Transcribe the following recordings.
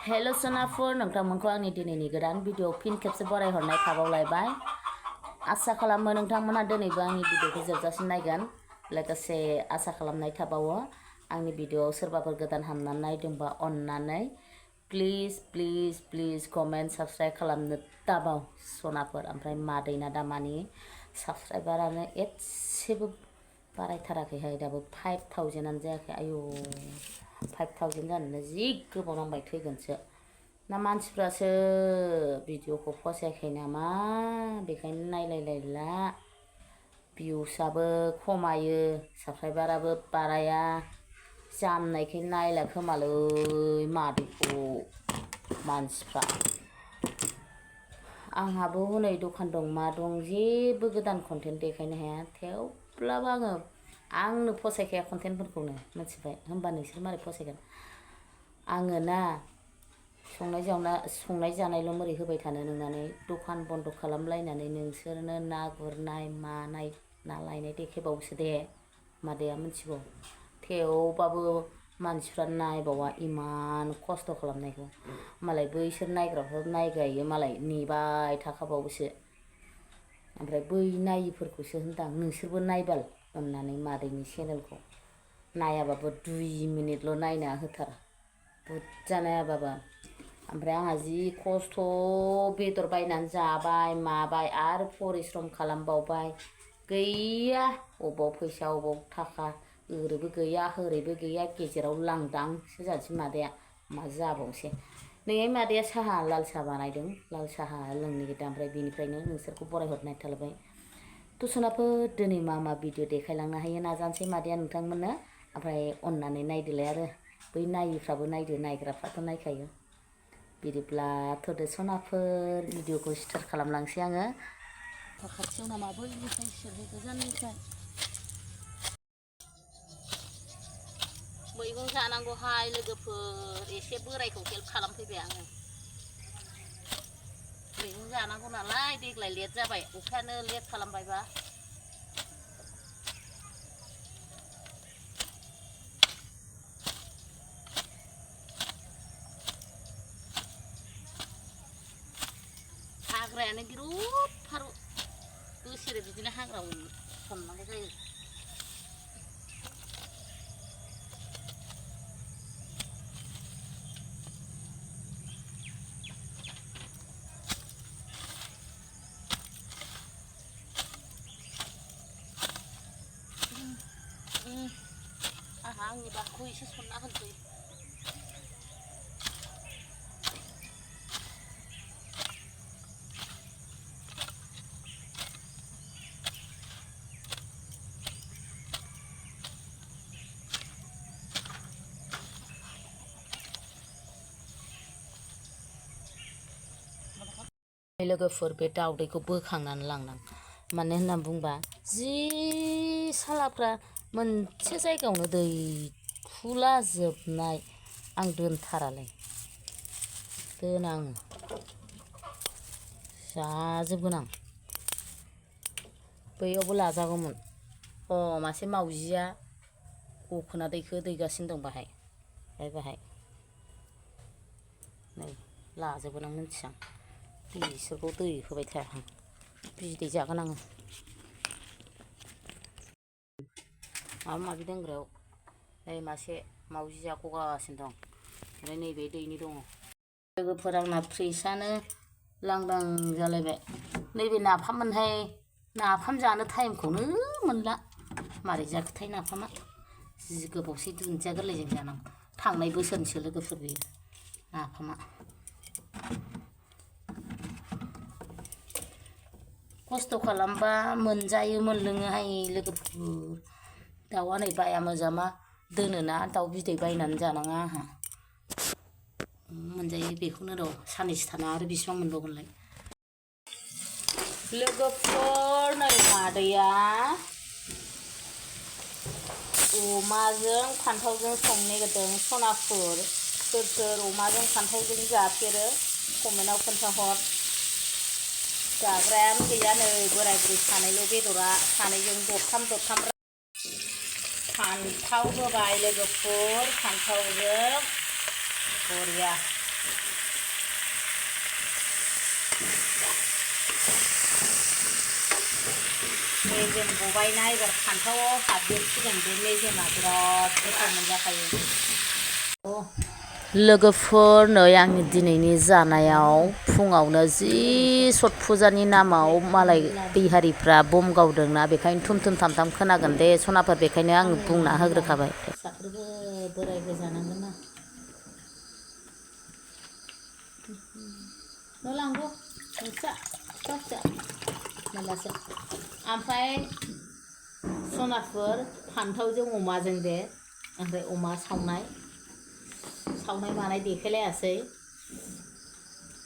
hello सोनाफोर नोंथांमोनखौ आंनि दिनैनि गोदान भिडिअ फिन खेबसे बरायहरनाय खावलायबाय आसा खालामो नोंथांमोना दिनैबो आंनि भिडिअखौ जोबजासिम नायगोन लोगोसे आसा खालामनाय थाबावो आंनि भिडिअआव सोरबाफोर गोदान हाबनानै नायदोंबा अन्नानै प्लिज कमेन्ट साबस्क्राइब खालामनो दाबाव सनाफोर ओमफ्राय मादैना दामानि साबस्क्राइबारानो एसेबो बारायथाराखैहाय दाबो 5000 जायाखै आयौ 5000 जानोनो जि गोबाव नांबाय थैगोनसो ना मानसिफ्रासो भिडिअखौ फसायाखै नामा बेखायनो नायलायलायला भिउसआबो खमायो साबस्क्राइबाराबो बाराया जामनायखाय नायला खोमालै मादैखौ मानसिफ्रा आंहाबो हनै दखान दं मा दं जेबो गोदान कन्टेन्ट देखायनो हाया थेवब्लाबो आंनो फसायखाया कन्टेन्टफोरखौनो मिथिबाय होमबा नोंसोर मारै फसायगोन आङो ना संनाय जानायल' मोरै होबाय थानो नोंनानै दखान बन्द खालामलायनानै नोंसोरनो ना गुरनाय मानाय ना लायनाय देखायबावोसो दे मादैया मिथिगौ थेवबाबो मानसिफ्रा नायबावा इमान खस्थ' खालामनायखौ मालाय बैसोर नायग्राफ्रा नायगायो मालाय नेबाय थाखाबावोसो ओमफ्राय बै नायिफोरखौसो होनदां नोंसोरबो नायबाल अन्नानै मादैनि चेनेलखौ नायाबाबो 2 मिनिटल' नायना होथार बुरजा नायाबाबो ओमफ्राय आंहा जि खस्थ' बेदर बायनानै जाबाय माबाय आरो परिश्रम खालामबावबाय गैया अबाव फैसा अबाव थाखा ओरैबो गैया हरैबो गैया गेजेराव लांदांसो जानोसै मादैया मा जाबावसै नैहाय मादैया साहा लाल साहा बानायदों लाल साहा लोंनो नागिरदों ओमफ्राय बेनिफ्रायनो नोंसोरखौ बरायहरनाय थालायबाय तुसनाफोर दिनै मा भिडिअ देखायलांनो हायो नाजानोसै मादैया नोंथांमोननो ओमफ्राय अन्नानै नायदोलाय आरो बै नायिफ्राबो नायदो नायग्राफ्राथ' नायखायो बिदिब्ला थोदो सनाफोर भिडिअखौ स्टार्ट खालामलांसै आङो खाथियाव नामा बैनिफ्राय सेरहो गोजाननिफ्राय मैगं जानांगौहाय लोगोफोर एसे बोरायखौ हेल्प खालामफैबाय आङो मैगं जानांगौ नालाय देग्लाय लेट जाबाय अखायानो लेट खालामबायबा हाग्रायानो गिरुप फारु बोसोरे बिदिनो हाग्रा हमनांगौ जायो आहा आंनि बाखौ एसे सनना होनसै लोगोफोर बे दाउदैखौ बोखांनानै लांनां मानो होनना बुंबा जि सालाफ्रा मोनसे जायगायावनो दैखुला जोबनाय आं दोनथारालै दोना आङो जाजोबगोन आं बैयावबो लाजागौमोन मासे मावजिया गखोना दैखो दैगासिनो दं बाहाय नै लाजोबगोन आं मिथियां बिसोरखौ दै होबाय थाया आं बिदै जागोन आङो माबा माबि दोनग्रायाव नै मासे मावजिया गगासिनो दं ओमफ्राय नैबे दैनि दङ लोगोफोर आंना फ्रिजआनो लांदां जालायबाय नैबे नाफाममोनहाय नाफाम जानो टाइमखौनो मोनला मारै जाखोथाय नाफामा जि गोबावसै दुन्दिया गोरलैजों जानांगौ थांनाय बोसोरनिसो लोगोफोर बेयो नाफामा खस्थ' खालामबा मोनजायो मोनलोङोहाय लोगोफोर दाउआ नै बाया मोजामा दोनोना दाउ बिदै बायनानै जानाङा आंहा मोनजायो बेखौनो र' साननैसो थाना आरो बेसेबां मोनबावगोनलाय लोगोफोर नै मादैया अमाजों फान्थावजों संनो नागिरदों सनाफोर सोर अमाजों फान्थावजों जाफेरो कमेन्टआव खोन्थाहर जाग्रायानो गैया नै बोराय बुरै सानैल' बेदरा सानैजों दरथाम फान्थाव होबाय लोगोफोर फान्थावजों बरिया मेजेम गबायना एबार फान्थावआव हाबदेरसिगोन बे मेजेमा बिराद गोथाव मोनजाखायो लोगोफोर नै आंनि दिनैनि जानायाव फुङावनो जि सत फुजानि नामाव मालाय बिहारिफ्रा बम गावदोंना बेखायनो थुम थुम थाम थाम खोनागोन दे सनाफोर बेखायनो आं बुंना होग्रोखाबाय फिसाफोरबो बोरायबो जानांगोन ना न'लांगौ नोंसा फिसा मेलासो ओमफ्राय सनाफोर फान्थावजों अमाजों दे ओमफ्राय अमा सावनाय मानाय देखायलायासै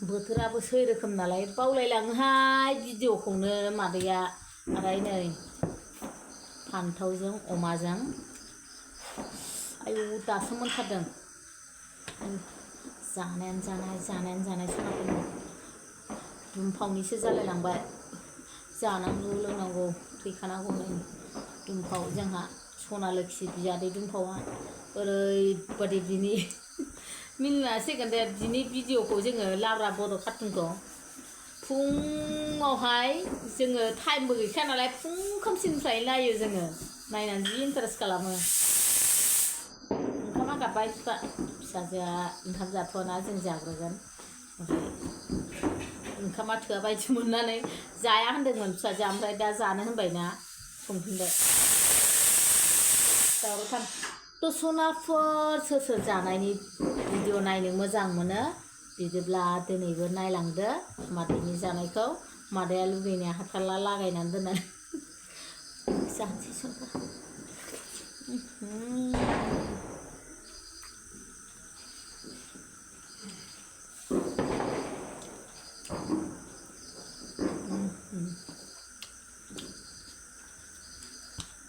बोथोराबो सै रोखोम नालाय बावलायलाङोहाय भिडिअखौनो मादैया ओमफ्राय नै फान्थावजों अमाजों आयौ दासो मोनथारदों जानायानो जानाय सनाफोरनो दुमफावनिसो जालायलांबाय जानांगौ लोंनांगौ थैखानांगौ नै दुमफाव जोंहा सना लोखि बियादै दुमफावआ ओरैबादि बिनि मिनिनांसिगोन दे बिनि भिडिअखौ जोङो लाब्रा बड' कार्टुनखौ फुङावहाय जोङो टाइमबो गैखाया नालाय फुं खोमसिनिफ्राय नायो जोङो नायनानै जि इन्टारेस्ट खालामो ओंखामा गाबबाय फिसाजोआ ओंखाम जाथ'वाना जों जाग्रोगोन ओमफ्राय ओंखामा थोआ बायदि मोननानै जाया होनदोंमोन फिसाजोआ ओमफ्राय दा जानो होनबायना संफिनबाय दावरावथार थ' सनाफोर सोर जानायनि भिडिअ नायनो मोजां मोनो बिदिब्ला दिनैबो नायलांदो मादैनि जानायखौ मादैया लुगैनाया हाथारला लागायनानै दोननानै जानोसै सनाफोर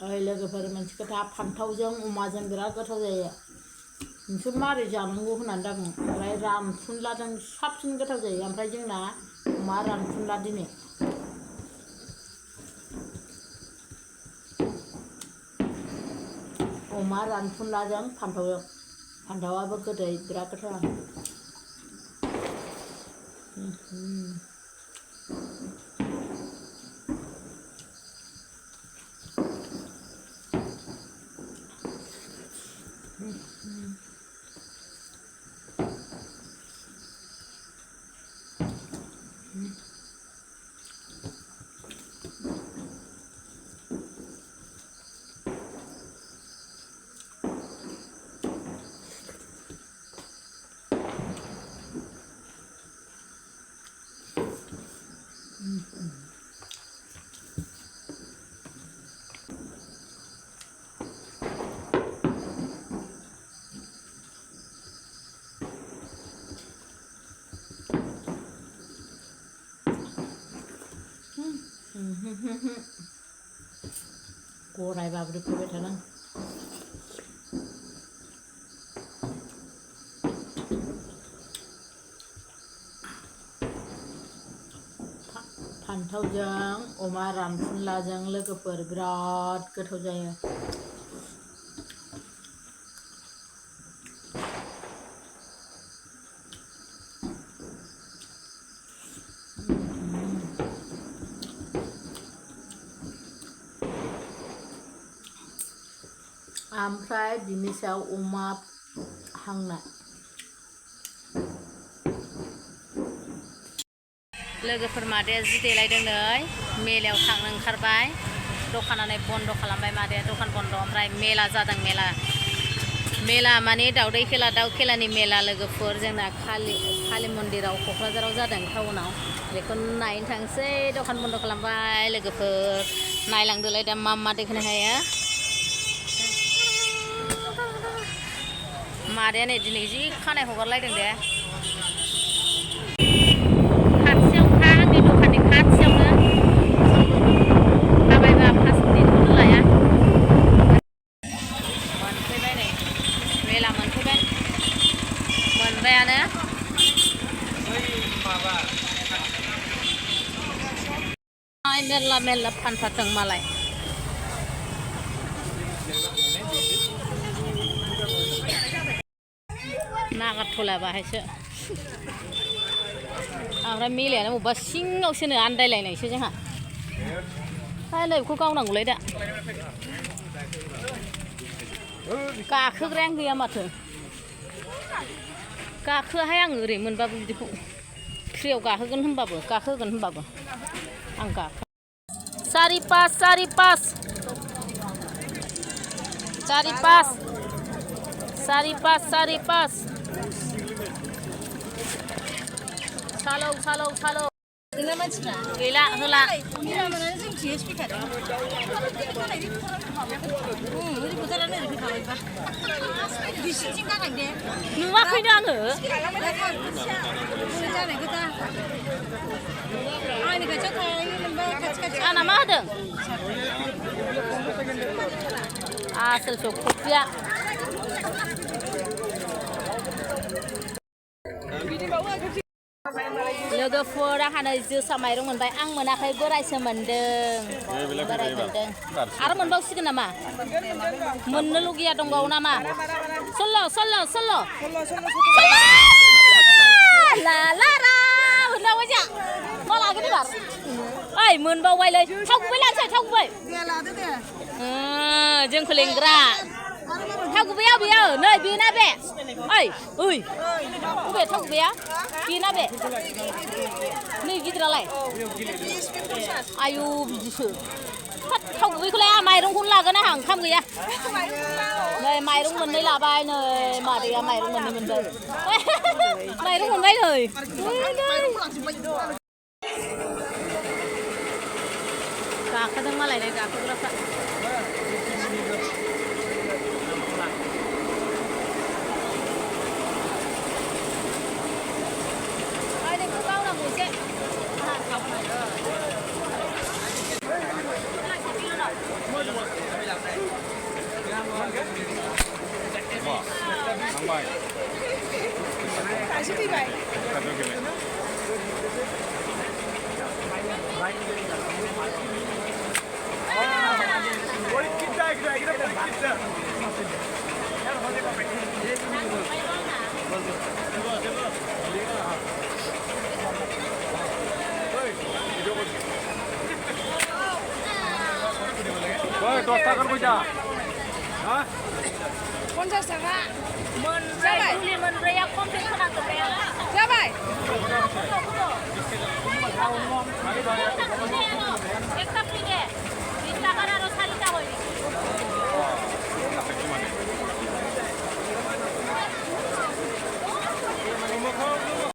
लोगोफोर मोनसे खोथा फान्थावजों अमाजों बिराद गोथाव जायो नोंसोर मारै जानांगौ होननानै दाबुं ओमफ्राय रानफुनलाजों साबसिन गोथाव जायो ओमफ्राय जोंना अमा रानफुनला दिनै अमा रानफुनलाजों फान्थावाबो गोदै बिराद गोथाव गराय बाब्रि फैबाय थादों फान्थावजों अमा रानफुनलाजों लोगोफोर बिराद गोथाव जायो ओमफ्राय बिनि सायाव अमा हांनाय लोगोफोर मादैया जि देलायदों नै मेलायाव थांनो ओंखारबाय दखानानै बन्द खालामबाय मादैया दखान बन्द ओमफ्राय मेला जादों मेला माने दावदै खेला दाउ खेलानि मेला लोगोफोर जोंना कालि मन्दिराव क'क्राझाराव जादों टाउनाव बेखौ नायनो थांसै दखान बन्द खालामबाय लोगोफोर नायलांदोलाय दा मा देखायनो हायो मादैया नै दिनै जि खानाय हगारलायदों दे खाथियावखा आंनि दखाननि खाथियावनो थाबायबा 5 मिनिटखौनो लाया मोनफैबाय नै मेला मोनबायानो मेरला फानफाथों मालाय नागारथ'ला बाहायसो ओमफ्राय मेलायानो बबेबा सिङावसोनो आन्दायलायनायसो जोंहा hai này khu cao nặng lấy đấy cả khước reng kia mà thử cả khước hay ăn người mình bao nhiêu siêu cả khước gần bao bữa cả khước gần bao bữa ăn cả sari pas sari pas sari pas sari pas sari pas salo salo salo gila hela nuwa khơi đang ở ana mah dong asal cukup ya लोगोफोरा हानो जोसा माइरं मोनबाय आं मोनाखै बोरायसो मोनदों बोराय मोनदों आरो मोनबावसिगोन नामा मोननो लुगैया दंबावो नामा सल्ल' सल्ल' सल्ल' ला ला रा मोनबावबाय जा मा लागोन एबार ओइ मोनबावबायलै थाव गुबै लांसै थाव गुबै जोंखौ लेंग्रा थाव गुबैया बेयो नै बेना बे ओइ ओइ बबे थाव गुबैया बेना बे नै गिदिरालाय आयु बिदिसो थाव गुबैखौलाय आं माइरंखौनो लागोन आंहा ओंखाम गैया नै माइरं मोननै लाबाय नै मादैया माइरं मोननै मोनबाय माइरं मोनबाय नै गाखोदों मालाय नै गाखोग्राफ्रा दस थाखा फैसा पन्सास थाखा मोनब्रै मुलि मोनब्रैया कमप्लिट खालामजोब्बाय जाबाय